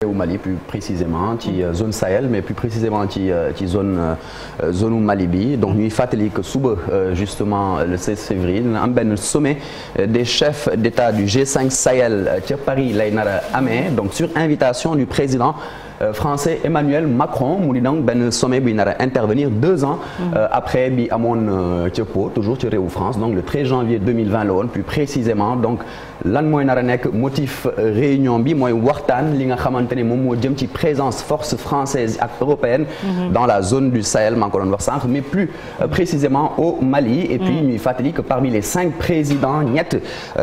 au Mali plus précisément ci zone Sahel mais plus précisément ci zone Mali bi donc ñuy fàttali que suba justement le 16 février dina am benn sommet des chefs d'État du G5 Sahel ca Paris lay nar a amee donc sur invitation du président français Emmanuel Macron mu di donc benn sommet bi nar a intervenir 2 ans après bi amoon ca Pau toujours ci réewu France donc le 13 janvier 2020 la woon plus précisément donc lan mooy nar a nekk motif réunion bi mooy waxtaan li nga xamante ne moom moo jëm ci présence force française ak européenne dans la zone du Sahel maa ngi ko doon wax sànq mais plus précisément au Mali et puis ñuy fàttali que parmi les 5 présidents ñett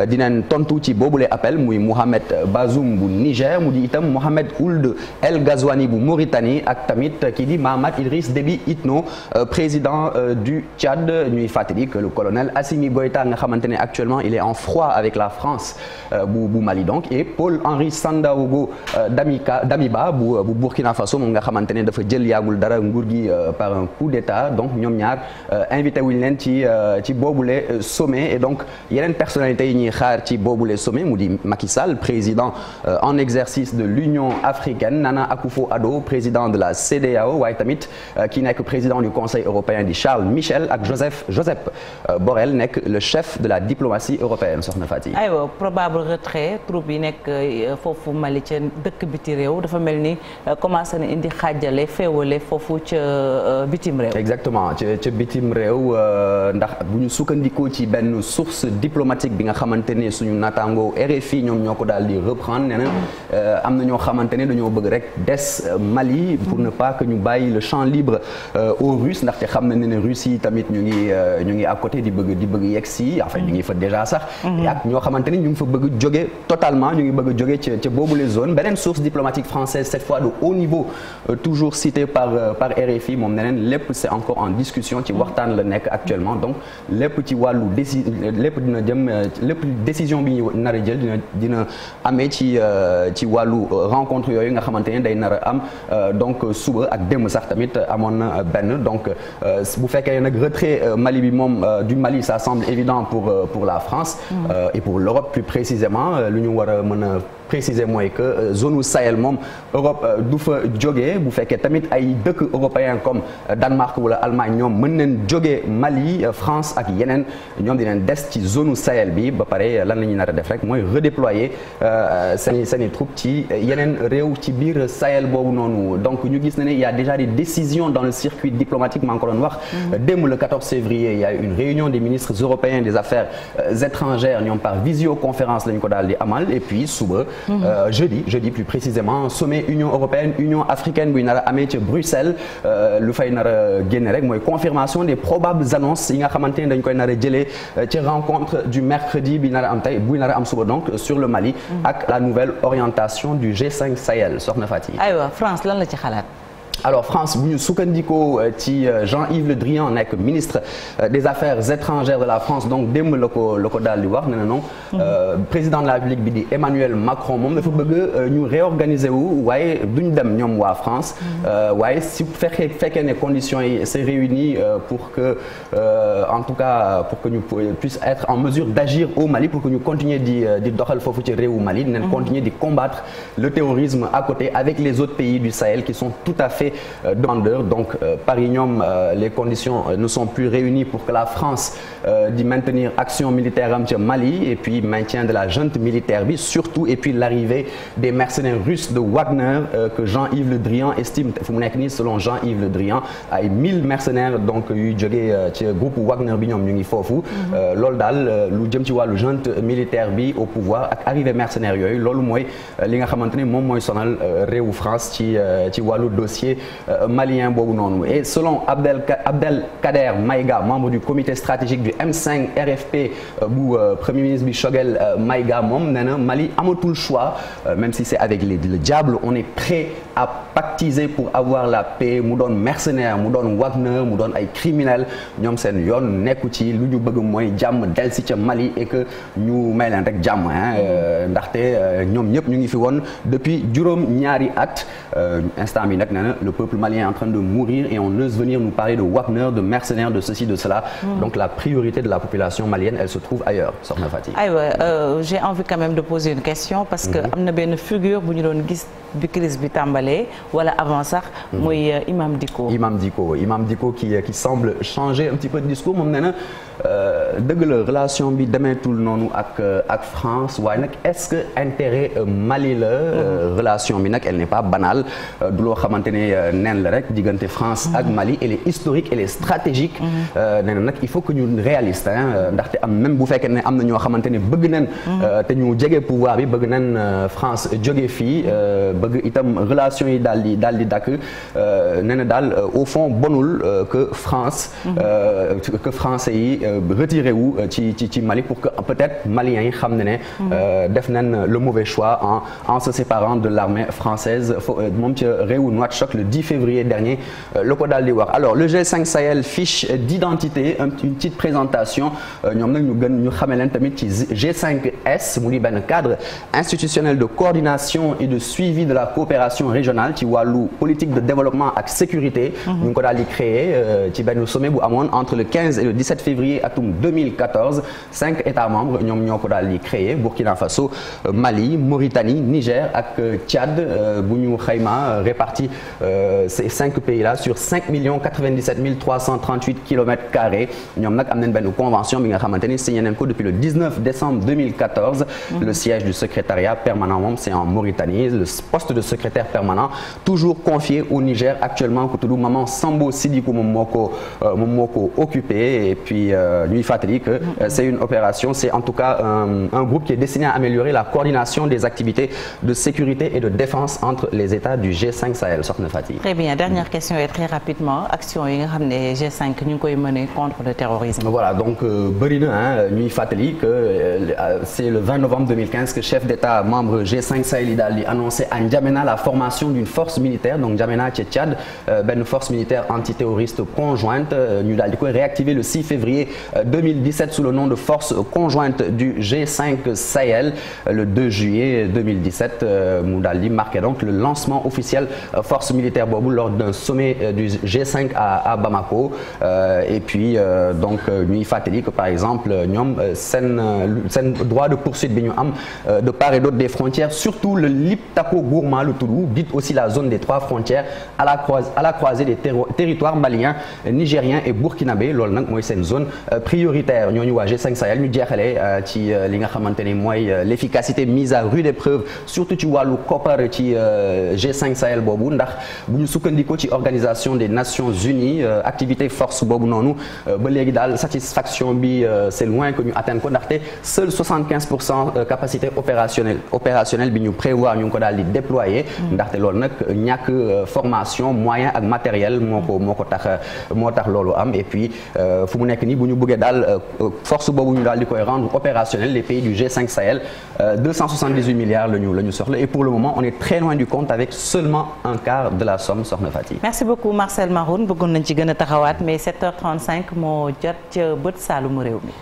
dinañ tontu ci boobule appel muy Mohamed Bazoum bu Niger mu di itam Mohamed Ould El Ghazouani bu Mauritanie ak tamit kii di Mahamat Idriss Déby Itno président du Tchad ñuy fàttali que le colonel Assimi Goïta nga xamante ne actuellement il est en froid avec la France bu Mali donc et Paul-Henri Sandaogo Damiba bu Burkina Faso moom nga xamante ne dafa jël yaagul dara nguur gi par un coup d'état donc ñoom ñaar invité wuñ leen ci boobule sommet et donc yeneen personnalités yi ñuy xaar ci boobule sommet mu di Macky Sall président en exercice de l'Union africaine Nana Akufo-Addo président de la CEDEAO waaye tamit ki nekk président du Conseil européen di Charles Michel ak Joseph Borrell nekk le chef de la diplomatie européenne soxna Fati. aywa probable retrait troupe yi nekk foofu Mali ca dëkk biti réew dafa mel ni commencé na indi xaajale féewale foofu ca bitim réew. exactement ca bitim réew ndax bu ñu sukkandikoo ci benn source diplomatique bi nga xamante ne suñu naataango RFI ñoom ñoo ko daal di reprendre nee na am na ñoo xamante ne dañoo bëgg rek des Mali pour ne pas que ñu bàyyi le champ libre aux Russes ndaxte xam nañ ne Russes yi tamit ñu ngi à côté di bëgg yegg si enfin ñu ngi fa déjà sax. ak ñoo xamante ni ñu ngi fa bëgg jóge totalement ñu ngi bëgg jóge ca boobu les zones beneen source diplomatique française cette fois de haut niveau toujours citée par RFI moom neneen lépp c'est encore en discussion ci waxtaan la nekk actuellement donc lépp ci wàllu lépp décision bi ñu nar a jël dina amee ci wàllu rencontre yooyu nga xamante ne day nar a am donc suba ak démb sax tamit amoon na benn donc bu fekkee nag retrait Mali bi moom du Mali ça semble évident pour la France et pour l'Europe plus précisément lu ñu war a mën a préciser mooy que zone Sahel moom Europe du fa jógee bu fekkee tamit ay dëkk européens comme Danemark wala Allemagne ñoom mën nañ jógee Mali France ak yeneen ñoom dinañ des ci zone Sahel bi ba pare lan la ñuy nar a def rek mooy redéployer seeni troupes ci yeneen réew ci biir Sahel boobu noonu donc ñu gis ne il y a déjà des décisions dans le circuit diplomatique maa ngi ko doon wax démb le 14 février il y a eu une réunion des ministres européens des affaires étrangères ñoom par visioconférence lañ ko daal di amal et puis suba jeudi plus précisément sommet Union européenne Union africaine buy nar a amee ca Bruxelles lu fay nar a génne rek mooy confirmation des probables annonces yi nga xamante ne dañ koy nar a jëlee ci rencontre du mercredi bi nar a am tey buy nar a am suba donc sur le Mali ak la nouvelle orientation du G5 Sahel soxna Fati. aywa France lan la ci xalaat. alors France bu ñu sukkandikoo ci Jean-Yves Le Drian nekk ministre des affaires étrangères de la France donc démb la ko daal di wax nee na non président de la République bi di Emmanuel Macron moom dafa bëgg ñu réorganiser wu waaye duñ dem ñoom waa France waaye si fekkee ne conditions yi c'est réuni pour que en tout cas pour que ñu puisse être en mesure d'agir au Mali pour que ñu continuer di doxal foofu ci réewu Mali dinañ continuer di combattre le terrorisme à côté avec les autres pays du Sahel qui sont tout à fait demandeurs donc Paris ñoom les conditions ne sont plus réunies pour que la France di maintenir action militaire am ca Mali et puis maintien de la junte militaire bi surtout et puis l'arrivée des mercenaires russes de Wagner que Jean-Yves Le Drian estime fu mu nekk nii selon Jean-Yves Le Drian ay 1000 mercenaires donc yuy jógee ci groupe Wagner bi ñoom ñu ngi foofu loolu daal lu jëm ci wàllu junte militaire bi au pouvoir ak arrivée mercenaires yooyu loolu mooy li nga xamante ne moom mooy sonal réewu France ci wàllu dossier malien boobu noonu et selon Abdelkader Maïga membre du comité stratégique du M5 RFP bu premier ministre bi Choguel Maïga moom nee na Mali amatul choix même si c'est avec le diable on est prêt à pactiser pour avoir la paix mu doon mercenaire mu doon Wagner mu doon ay criminels ñoom seen yoon nekku ci lu ñu bëgg mooy jàmm delsi ca Mali et que ñu may leen rek jàmm ndaxte ñoom ñëpp ñu ngi fi woon depuis juróom-ñaari at instant bi nag nee na le peuple malien est en train de mourir et on ose venir nous parler de Wagner, de mercenaires, de ceci, de cela. Donc la priorité de la population malienne, elle se trouve ailleurs, Sokhna Fati. J'ai envie quand même de poser une question parce que am na benn figure bu ñu doon gis bi crise bi tàmbalee wala avant sax. muy Imam Dicko. Imam Dicko qui semble changer un petit peu de discours moom nee na dëgg la relation bi demeetul noonu ak France waaye nag est-ce que intérêt Mali la. relation bi nag elle n'est pas banale du loo xamante ne neen la rek diggante France ak Mali elle est historique elle est stratégique. nee na nag il faut que ñu réaliste ndaxte même bu fekkee ne am na ñoo xamante ne bëgg nañ. te ñu jege pouvoir bi bëgg nañ France jóge fii bëgg itam relation yi daal di dakk nee na daal au fond bonul que français yi retiré wu ci Mali pour que peut-être maliens yi xam ne def nañ le mauvais choix en se séparant de l'armée française moom ca réewu Nouakchott le 10 février dernier la ko daal di wax. Alors le G5 Sahel fiche d'identité une petite présentation ñoom nag ñu xamee leen tamit ci G5S mu di benn cadre institutionnel de coordination et de suivi de la coopération régionale ci wàllu politique de développement ak sécurité. ñu ngi ko daal di créé ci benn sommet bu amoon entre le 15 et le 17 février atum 2014 5 États membres ñoom ñoo ko daal di créé Burkina Faso Mali Mauritanie Niger ak Tchad bu ñu xayma réparti ces 5 pays là sur 5 097 338 kilomètres carrés ñoom nag am nañ benn convention bi nga xamante ni signé nañ ko depuis le 19 décembre 2014. Le siège du secrétariat permanent moom c'est en Mauritanie le poste de secrétaire permanent toujours confié au Niger actuellement ku tudd Maman Sambo Sidiko moom moo ko occupé et puis ñuy fàttali que c'est une opération c'est en tout cas un groupe qui est destiné à améliorer la coordination des activités de sécurité et de défense entre les États du G5 Sahel soxna Fatick. Très bien dernière question et très rapidement action yi nga xam ne G5 ñu ngi koy mener contre le terrorisme. Voilà donc bëri na ñuy fàttali que c'est le 20 novembre 2015 que chef d'État membre G5 Sahel yi daal di annoncé à N'Djamena la formation d'une force militaire donc N'Djamena ci Tchad benn force militaire antiterroriste conjointe ñu daal di koy réactiver le 6 février 2017 sous le nom de force conjointe du G5 Sahel le 2 juillet 2017 mu daal di marqué donc le lancement officiel force militaire boobu lors d'un sommet du G5 à Bamako et puis donc ñuy fàttali que par exemple ñoom seen droit de poursuite bi ñu am de part et d'autre des frontières surtout le Liptako Gourma lu tudd dit aussi la zone des 3 frontières à la croisée des territoires maliens nigériens et burkinabé loolu nag mooy seen zone prioritaire ñooñu waa G5 Sahel ñu jeexalee ci li nga xamante ni mooy l'efficacité mise à rude épreuve surtout ci wàllu koppar ci G5 Sahel boobu ndax bu ñu sukkandikoo ci organisation des Nations Unies activité force boobu noonu ba léegi daal satisfaction bi c'est loin que ñu atteindre ko ndaxte seul 75% capacité opérationnelle bi ñu prévoir ñu ngi ko daal di déployer ndaxte loolu nag ñàkk formation moyen ak matériel moo tax loolu am et puis fu mu nekk nii bu ñu bëggee daal force boobu ñu daal di koy rendre opérationnel les pays du G5 Sahel 278 milliards la ñu soxla et pour le moment on est très loin du compte avec seulement un quart de la somme soxna Fatick. Merci beaucoup Marcel Maroun bëggoon nañ ci gën a taxawaat mais 7h35 moo jot ca bët Saalumu réew mi.